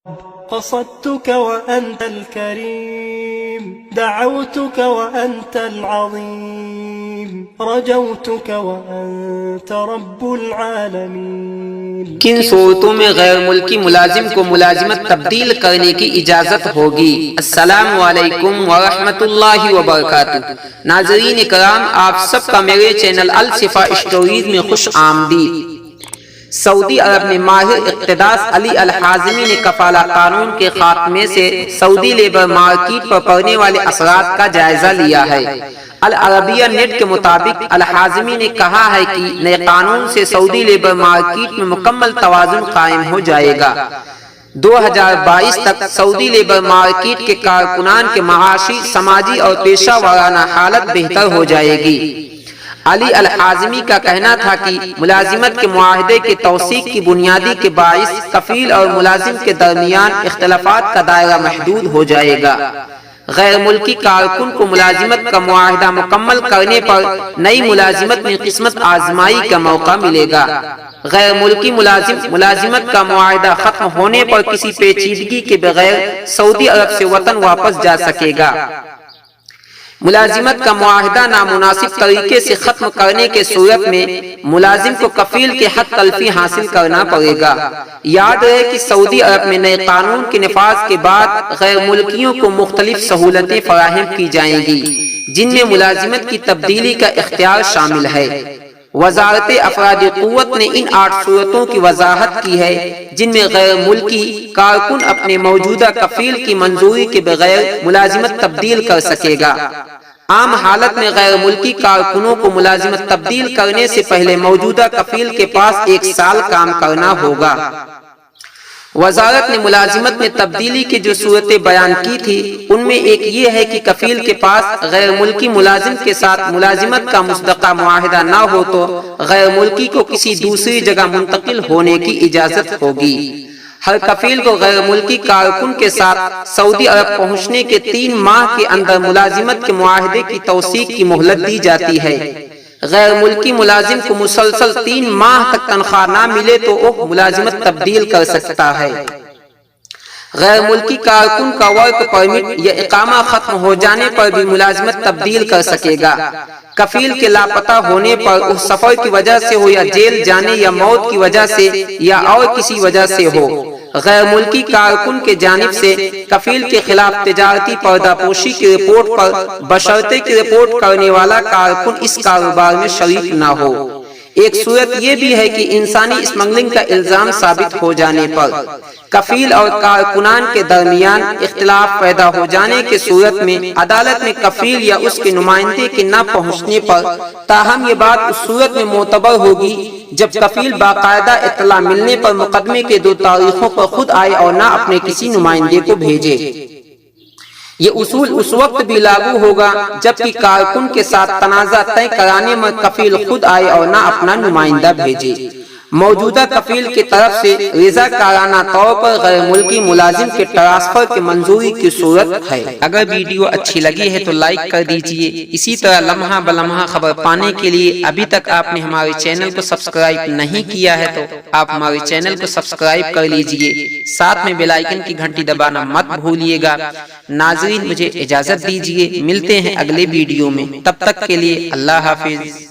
قصدتك وأنت الكريم، دعوتك وأنت العظيم، رجوتك وأنت رب العالمين۔ کن صورتوں میں غیر ملکی ملازم کو ملازمت تبدیل کرنے کی اجازت ہوگی؟ السلام علیکم ورحمۃ اللہ وبرکاتہ۔ ناظرین کرام، آپ سب کا میرے چینل الصفا اسٹوریز میں خوش آمدید۔ سعودی عرب میں ماہر اقتداس علی الحازمی نے کفالہ قانون کے خاتمے سے سعودی لیبر مارکیٹ پر پڑنے والے اثرات کا جائزہ لیا ہے۔ العربیہ نیٹ کے مطابق الحازمی نے کہا ہے کہ نئے قانون سے سعودی لیبر مارکیٹ میں مکمل توازن قائم ہو جائے گا۔ 2022 تک سعودی لیبر مارکیٹ کے کارکنان کے معاشی، سماجی اور پیشہ ورانہ حالت بہتر ہو جائے گی۔ علی الحازمی کا کہنا تھا کہ ملازمت کے معاہدے کے توثیق کی بنیادی کے باعث کفیل اور ملازم کے درمیان اختلافات کا دائرہ محدود ہو جائے گا۔ غیر ملکی کارکن کو ملازمت کا معاہدہ مکمل کرنے پر نئی ملازمت میں قسمت آزمائی کا موقع ملے گا۔ غیر ملکی ملازمت کا معاہدہ ختم ہونے پر کسی پیچیدگی کے بغیر سعودی عرب سے وطن واپس جا سکے گا۔ ملازمت کا معاہدہ نامناسب طریقے سے ختم کرنے کے صورت میں ملازم کو کفیل کے حق تلفی حاصل کرنا پڑے گا۔ یاد رہے کہ سعودی عرب میں نئے قانون کے نفاذ کے بعد غیر ملکیوں کو مختلف سہولتیں فراہم کی جائیں گی، جن میں ملازمت کی تبدیلی کا اختیار شامل ہے۔ وزارت افراد قوت نے ان 8 صورتوں کی وضاحت کی ہے جن میں غیر ملکی کارکن اپنے موجودہ کفیل کی منظوری کے بغیر ملازمت تبدیل کر سکے گا۔ عام حالت میں غیر ملکی کارکنوں کو ملازمت تبدیل کرنے سے پہلے موجودہ کفیل کے پاس 1 سال کام کرنا ہوگا۔ وزارت نے ملازمت میں تبدیلی کی جو صورتیں بیان کی تھی ان میں ایک یہ ہے کہ کفیل کے پاس غیر ملکی ملازم کے ساتھ ملازمت کا مصدقہ معاہدہ نہ ہو تو غیر ملکی کو کسی دوسری جگہ منتقل ہونے کی اجازت ہوگی۔ ہر کفیل کو غیر ملکی کارکن کے ساتھ سعودی عرب پہنچنے کے 3 ماہ کے اندر ملازمت کے معاہدے کی توثیق کی مہلت دی جاتی ہے۔ غیر ملکی ملازم کو مسلسل 3 ماہ تک تنخواہ نہ ملے تو وہ ملازمت تبدیل کر سکتا ہے۔ غیر ملکی کارکن کا ورک پرمٹ یا اقامہ ختم ہو جانے پر بھی ملازمت تبدیل کر سکے گا۔ کفیل کے لاپتہ ہونے پر وہ سفر کی وجہ سے ہو یا جیل جانے یا موت کی وجہ سے یا اور کسی وجہ سے ہو، غیر ملکی کارکن کے جانب سے کفیل کے خلاف تجارتی پردہ پوشی کی رپورٹ پر بشرطے کی رپورٹ کرنے والا کارکن اس کاروبار میں شریک نہ ہو۔ ایک صورت یہ بھی ہے کہ انسانی اسمگلنگ کا الزام ثابت ہو جانے پر کفیل اور کارکنان کے درمیان اختلاف پیدا ہو جانے کی صورت میں عدالت میں کفیل یا اس کے نمائندے کے نہ پہنچنے پر، تاہم یہ بات اس صورت میں معتبر ہوگی جب کفیل باقاعدہ اطلاع ملنے پر مقدمے کے 2 تاریخوں پر خود آئے اور نہ اپنے کسی نمائندے کو بھیجے۔ یہ اصول اس وقت بھی لاگو ہوگا جبکہ کارکن کے ساتھ تنازع طے کرانے میں کفیل خود آئے اور نہ اپنا نمائندہ بھیجے۔ موجودہ کفیل کی طرف سے رضاکارانہ طور پر غیر ملکی ملازم کے ٹرانسفر کی منظوری کی صورت ہے۔ اگر ویڈیو اچھی لگی ہے تو لائک کر دیجئے۔ اسی طرح لمحہ بلمحہ خبر پانے کے لیے ابھی تک آپ نے ہمارے چینل کو سبسکرائب نہیں کیا ہے تو آپ ہمارے چینل کو سبسکرائب کر لیجئے، ساتھ میں بیل آئیکن کی گھنٹی دبانا مت بھولیے گا۔ ناظرین مجھے اجازت دیجئے، ملتے ہیں اگلے ویڈیو میں، تب تک کے لیے اللہ حافظ۔